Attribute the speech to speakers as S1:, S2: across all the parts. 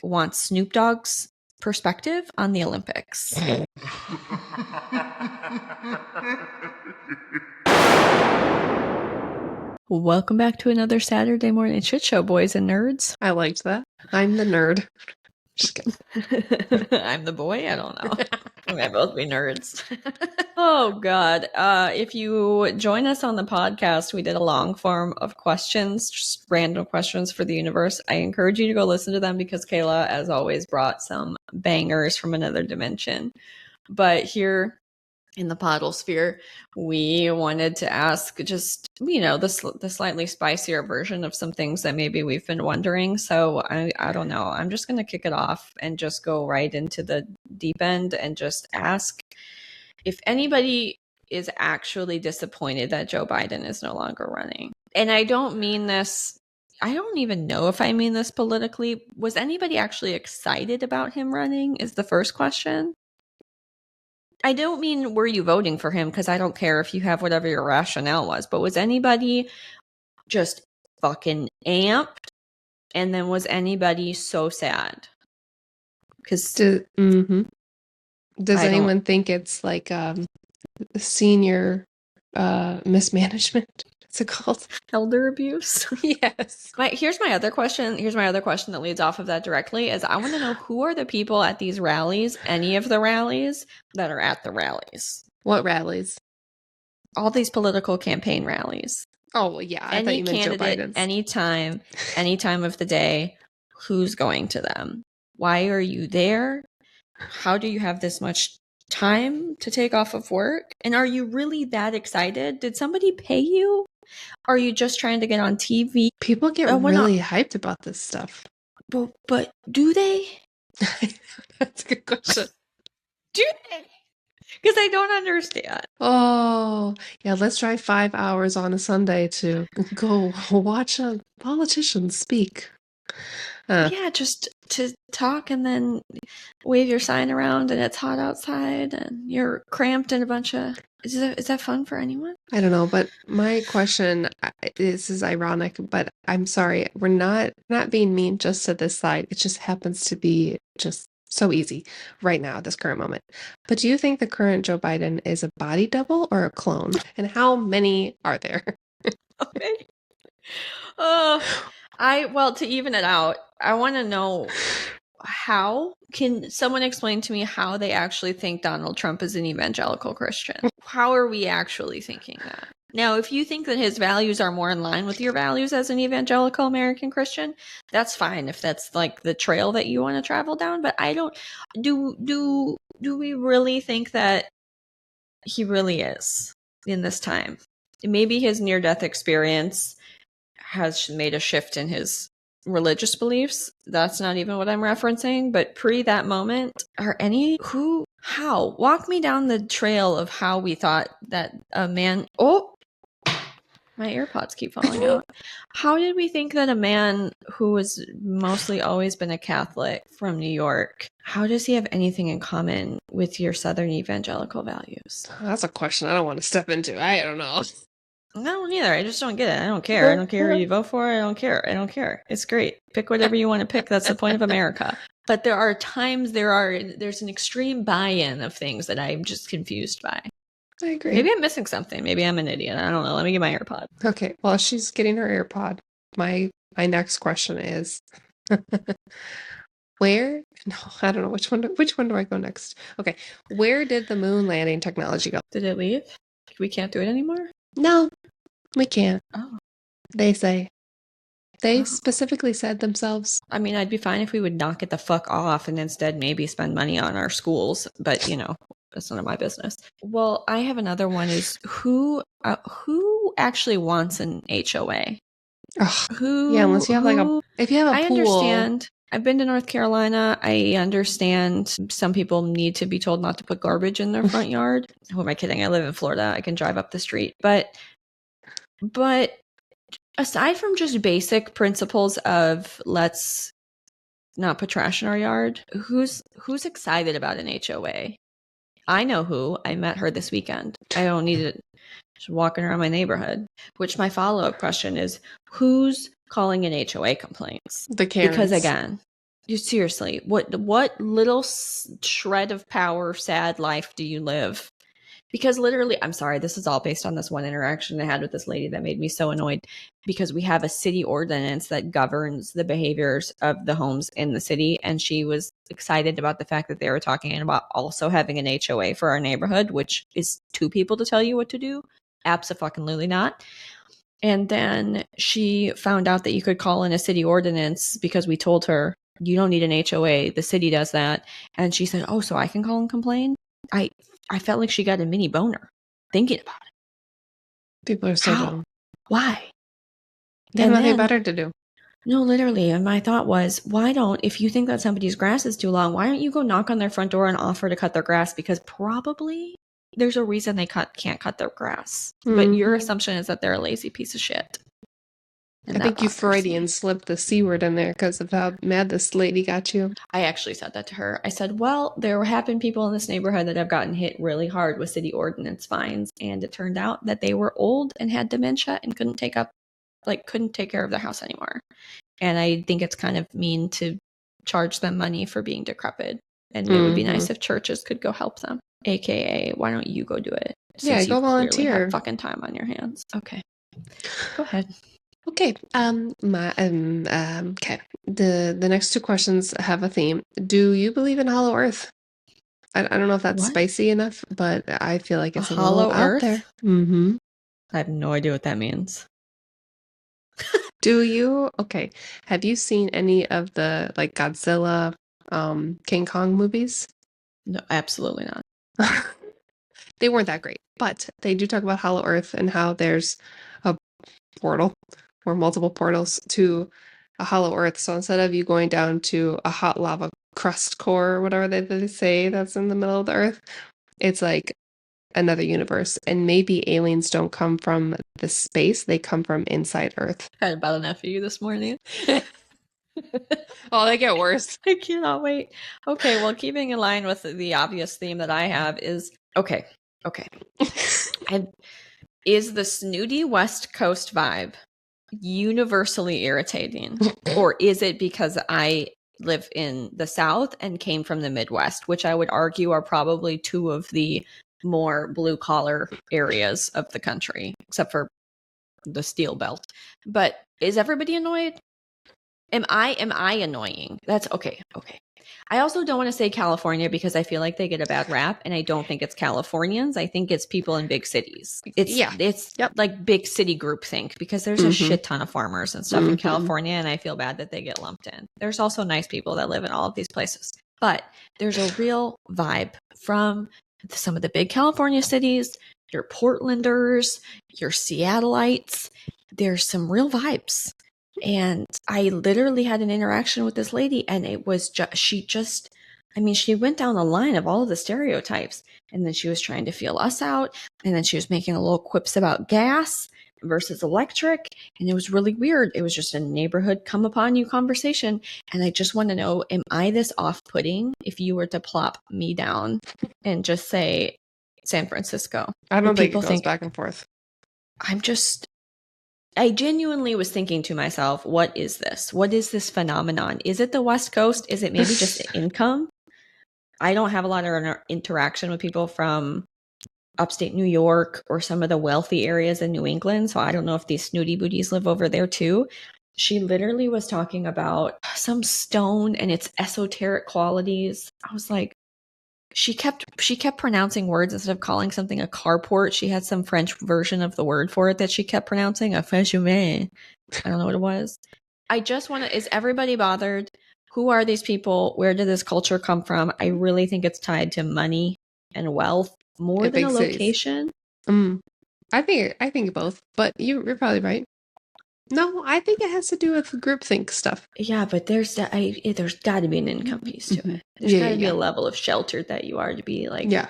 S1: wants Snoop Dogg's perspective on the Olympics. Welcome back to another Saturday morning shit show, boys and nerds.
S2: I liked that. I'm the nerd. Just kidding.
S1: I'm the boy? I don't know. We might both be nerds. Oh, God. If you join us on the podcast, we did a long form of questions, just random questions for the universe. I encourage you to go listen to them because Kayla, as always, brought some bangers from another dimension. But here in the Poddlesphere, we wanted to ask just, the slightly spicier version of some things that maybe we've been wondering. So I don't know. I'm just going to kick it off and just go right into the deep end and just ask if anybody is actually disappointed that Joe Biden is no longer running. And I don't mean this, I don't even know if I mean this politically. Was anybody actually excited about him running is the first question. I don't mean were you voting for him, because I don't care if you have whatever your rationale was, but was anybody just fucking amped? And then was anybody so sad? Because
S2: does anyone think it's like senior mismanagement? What's it called?
S1: Elder abuse?
S2: Yes.
S1: Here's my other question. Here's my other question that leads off of that directly is I want to know who are the people at these rallies, any of the rallies, that are at the rallies.
S2: What rallies?
S1: All these political campaign rallies.
S2: Oh, yeah. I thought you meant Joe Biden's.
S1: Any time of the day, who's going to them? Why are you there? How do you have this much time to take off of work? And are you really that excited? Did somebody pay you? Are you just trying to get on TV?
S2: People get really hyped about this stuff.
S1: But do they?
S2: That's a good question.
S1: Do they? Because I don't understand.
S2: Oh, yeah, let's drive 5 hours on a Sunday to go watch a politician speak.
S1: Yeah, just to talk and then wave your sign around and it's hot outside and you're cramped in a bunch of... Is that fun for anyone?
S2: I don't know, but my question, this is ironic, but I'm sorry, we're not being mean just to this side. It just happens to be just so easy right now at this current moment. But do you think the current Joe Biden is a body double or a clone? And how many are there?
S1: Okay. Well, to even it out, I want to know how can someone explain to me how they actually think Donald Trump is an evangelical Christian? How are we actually thinking that? Now, if you think that his values are more in line with your values as an evangelical American Christian, that's fine if that's like the trail that you want to travel down. But I don't do we really think that he really is in this time? Maybe his near-death experience has made a shift in his religious beliefs. That's not even what I'm referencing, but pre that moment, how walk me down the trail of how we thought that a man my AirPods keep falling out. How did we think that a man who has mostly always been a Catholic from New York, how does he have anything in common with your Southern evangelical values?
S2: That's a question I don't want to step into. I don't know.
S1: I don't either. I just don't get it. I don't care. I don't care who you vote for. I don't care. It's great. Pick whatever you want to pick. That's the point of America. But there are times there's an extreme buy-in of things that I'm just confused by.
S2: I agree.
S1: Maybe I'm missing something. Maybe I'm an idiot. I don't know. Let me get my AirPod.
S2: Okay. While she's getting her AirPod, my next question is where? No, I don't know which one do I go next? Okay. Where did the moon landing technology go?
S1: Did it leave? We can't do it anymore?
S2: No, we can't.
S1: Oh. They
S2: specifically said themselves.
S1: I mean, I'd be fine if we would knock it the fuck off and instead maybe spend money on our schools, but that's none of my business. Well, I have another one is who actually wants an HOA?
S2: Unless you have if you have a pool. I
S1: understand. I've been to North Carolina. I understand some people need to be told not to put garbage in their front yard. Who am I kidding? I live in Florida. I can drive up the street. But aside from just basic principles of let's not put trash in our yard, who's excited about an HOA? I know who. I met her this weekend. I don't need it just walking around my neighborhood. Which my follow-up question is, who's calling in HOA complaints?
S2: The Karens.
S1: Because again, seriously, what little shred of power, sad life do you live? Because literally, I'm sorry, this is all based on this one interaction I had with this lady that made me so annoyed, because we have a city ordinance that governs the behaviors of the homes in the city. And she was excited about the fact that they were talking about also having an HOA for our neighborhood, which is two people to tell you what to do. Abso-fucking-lutely not. And then she found out that you could call in a city ordinance because we told her, you don't need an HOA. The city does that. And she said, oh, so I can call and complain? I felt like she got a mini boner thinking about it.
S2: People are so dumb.
S1: Why?
S2: They have nothing better to do.
S1: No, literally. And my thought was, why don't, if you think that somebody's grass is too long, why don't you go knock on their front door and offer to cut their grass? Because probably there's a reason they can't cut their grass. But your assumption is that they're a lazy piece of shit.
S2: I think you Freudian slipped the C word in there because of how mad this lady got you.
S1: I actually said that to her. I said, well, there have been people in this neighborhood that have gotten hit really hard with city ordinance fines. And it turned out that they were old and had dementia and couldn't take care of their house anymore. And I think it's kind of mean to charge them money for being decrepit. And it would be nice if churches could go help them. AKA, why don't you go do it?
S2: Since go volunteer.
S1: Have fucking time on your hands. Okay. Go ahead.
S2: Okay. Okay. The next two questions have a theme. Do you believe in Hollow Earth? I don't know if that's spicy enough, but I feel like it's a
S1: Hollow
S2: little
S1: Earth?
S2: out there. Mm-hmm.
S1: I have no idea what that means.
S2: Do you? Okay. Have you seen any of the like Godzilla, King Kong movies?
S1: No, absolutely not.
S2: They weren't that great, but they do talk about Hollow Earth and how there's a portal or multiple portals to a Hollow Earth. So instead of you going down to a hot lava crust core or whatever they say that's in the middle of the Earth, it's like another universe. And maybe aliens don't come from the space, they come from inside Earth.
S1: I had about enough of you this morning.
S2: Oh, they get worse.
S1: I cannot wait. Okay, well, keeping in line with the obvious theme that I have is, okay. Is the snooty West Coast vibe universally irritating? Or is it because I live in the South and came from the Midwest, which I would argue are probably two of the more blue-collar areas of the country, except for the Steel Belt. But is everybody annoyed? Am I annoying? That's okay. I also don't want to say California because I feel like they get a bad rap, and I don't think it's Californians. I think it's people in big cities. It's like big city groupthink because there's a shit ton of farmers and stuff in California, and I feel bad that they get lumped in. There's also nice people that live in all of these places, but there's a real vibe from some of the big California cities, your Portlanders, your Seattleites. There's some real vibes. And I literally had an interaction with this lady, and it was she went down the line of all of the stereotypes, and then she was trying to feel us out, and then she was making a little quips about gas versus electric, and it was really weird. It was just a neighborhood come upon you conversation, and I just want to know, am I this off-putting if you were to plop me down and just say San Francisco?
S2: I don't think it goes back and forth.
S1: I genuinely was thinking to myself, what is this? What is this phenomenon? Is it the West Coast? Is it maybe just income? I don't have a lot of interaction with people from upstate New York or some of the wealthy areas in New England, so I don't know if these snooty booties live over there too. She literally was talking about some stone and its esoteric qualities. I was like, she kept pronouncing words instead of calling something a carport. She had some French version of the word for it that she kept pronouncing a fechoumet. I don't know what it was. I just want to, is everybody bothered? Who are these people? Where did this culture come from? I really think it's tied to money and wealth more than a location.
S2: I think both, but you're probably right. No, I think it has to do with groupthink stuff.
S1: Yeah, but there's got to be an income piece to it. There's got to be a level of shelter that you are to be like.
S2: Yeah.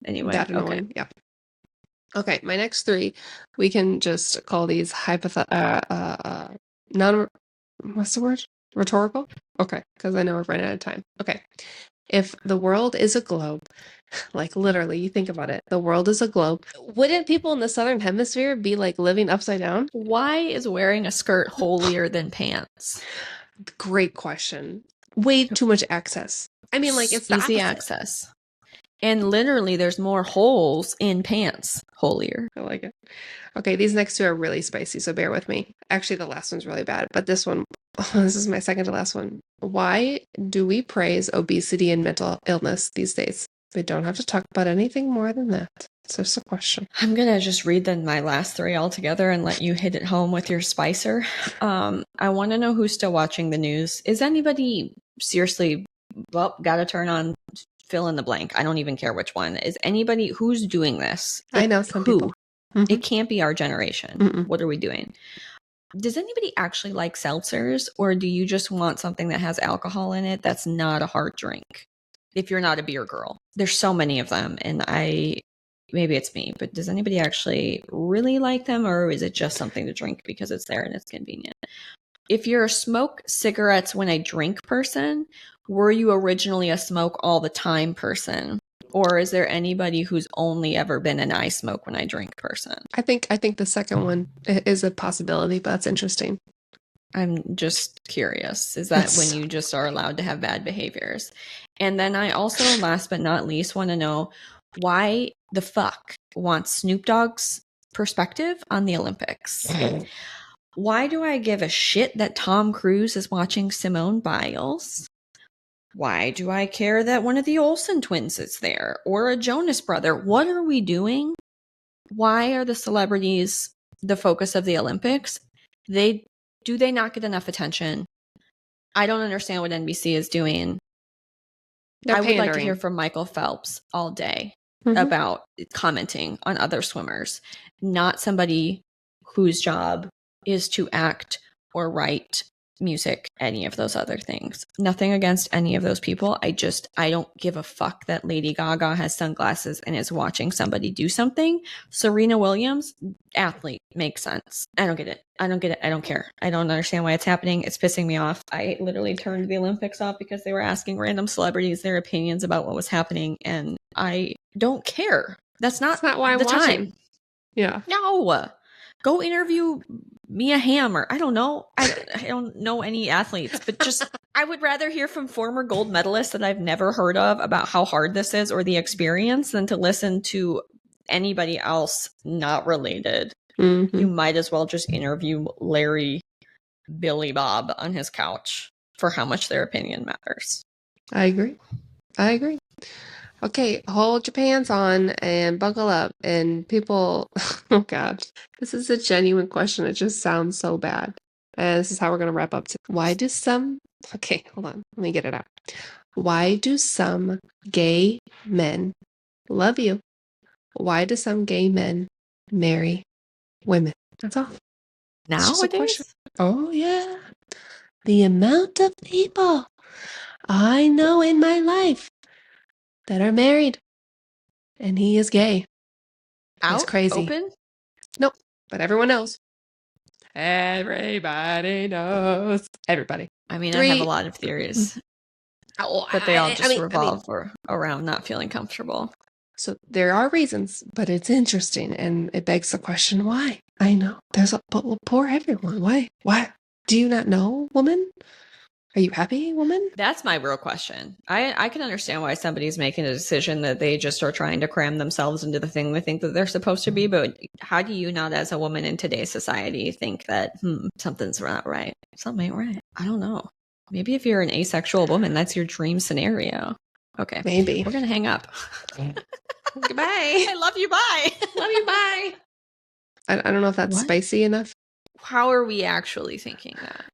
S1: Anyway,
S2: that annoying. Okay. Yeah. Okay, my next three, we can just call these what's the word? Rhetorical? Okay, because I know we're running out of time. Okay. If the world is a globe, like literally, you think about it, the world is a globe. Wouldn't people in the Southern Hemisphere be like living upside down?
S1: Why is wearing a skirt holier than pants?
S2: Great question. Way too much access. I mean, like, it's the
S1: easy
S2: opposite.
S1: access. And literally, there's more holes in pants. Holier.
S2: I like it. Okay, these next two are really spicy, so bear with me. Actually, the last one's really bad, but this one, this is my second to last one. Why do we praise obesity and mental illness these days? We don't have to talk about anything more than that. It's just a question.
S1: I'm going to just read my last three all together and let you hit it home with your spicer. I want to know who's still watching the news. Is anybody seriously, well, got to turn on fill in the blank. I don't even care which one. Is anybody who's doing this?
S2: I know some people.
S1: It can't be our generation. What are we doing? Does anybody actually like seltzers, or do you just want something that has alcohol in it that's not a hard drink? If you're not a beer girl, there's so many of them, and maybe it's me, but does anybody actually really like them, or is it just something to drink because it's there and it's convenient? If you're a smoke cigarettes when I drink person, were you originally a smoke all the time person? Or is there anybody who's only ever been an I smoke when I drink person?
S2: I think the second one is a possibility, but that's interesting.
S1: I'm just curious. Is that when you just are allowed to have bad behaviors? And then I also, last but not least, want to know why the fuck wants Snoop Dogg's perspective on the Olympics? Why do I give a shit that Tom Cruise is watching Simone Biles? Why do I care that one of the Olsen twins is there or a Jonas brother? What are we doing? Why are the celebrities the focus of the Olympics? Do they not get enough attention? I don't understand what NBC is doing. I would like to hear from Michael Phelps all day about commenting on other swimmers, not somebody whose job is to act or write music, any of those other things. Nothing against any of those people. I don't give a fuck that Lady Gaga has sunglasses and is watching somebody do something. Serena Williams, athlete, makes sense. I don't get it. I don't care. I don't understand why it's happening. It's pissing me off. I literally turned the Olympics off because they were asking random celebrities their opinions about what was happening, and I don't care. That's not
S2: why I'm watching. Yeah.
S1: No. Go interview Mia Hamm, or I don't know. I don't know any athletes, but just I would rather hear from former gold medalists that I've never heard of about how hard this is or the experience than to listen to anybody else not related. You might as well just interview Larry Billy Bob on his couch for how much their opinion matters.
S2: I agree. Okay, hold your pants on and buckle up. And people, oh God, this is a genuine question. It just sounds so bad. And this is how we're going to wrap up. Okay, hold on. Let me get it out. Why do some gay men love you? Why do some gay men marry women? That's all.
S1: Nowadays?
S2: Oh, yeah. The amount of people I know in my life that are married, and he is gay. It's crazy.
S1: Open?
S2: Nope, but everyone knows. Everybody knows. Everybody.
S1: I mean, I have a lot of theories, but they all just revolve around not feeling comfortable.
S2: So there are reasons, but it's interesting, and it begs the question, why? I know. But poor everyone. Why? Why? Do you not know, woman? Are you happy, woman?
S1: That's my real question. I can understand why somebody's making a decision that they just are trying to cram themselves into the thing they think that they're supposed to be. But how do you not, as a woman in today's society, think that something's not right? Something ain't right. I don't know. Maybe if you're an asexual woman, that's your dream scenario. Okay.
S2: Maybe.
S1: We're going to hang up.
S2: Goodbye.
S1: I love you. Bye.
S2: Love you. Bye. I don't know if that's spicy enough.
S1: How are we actually thinking that?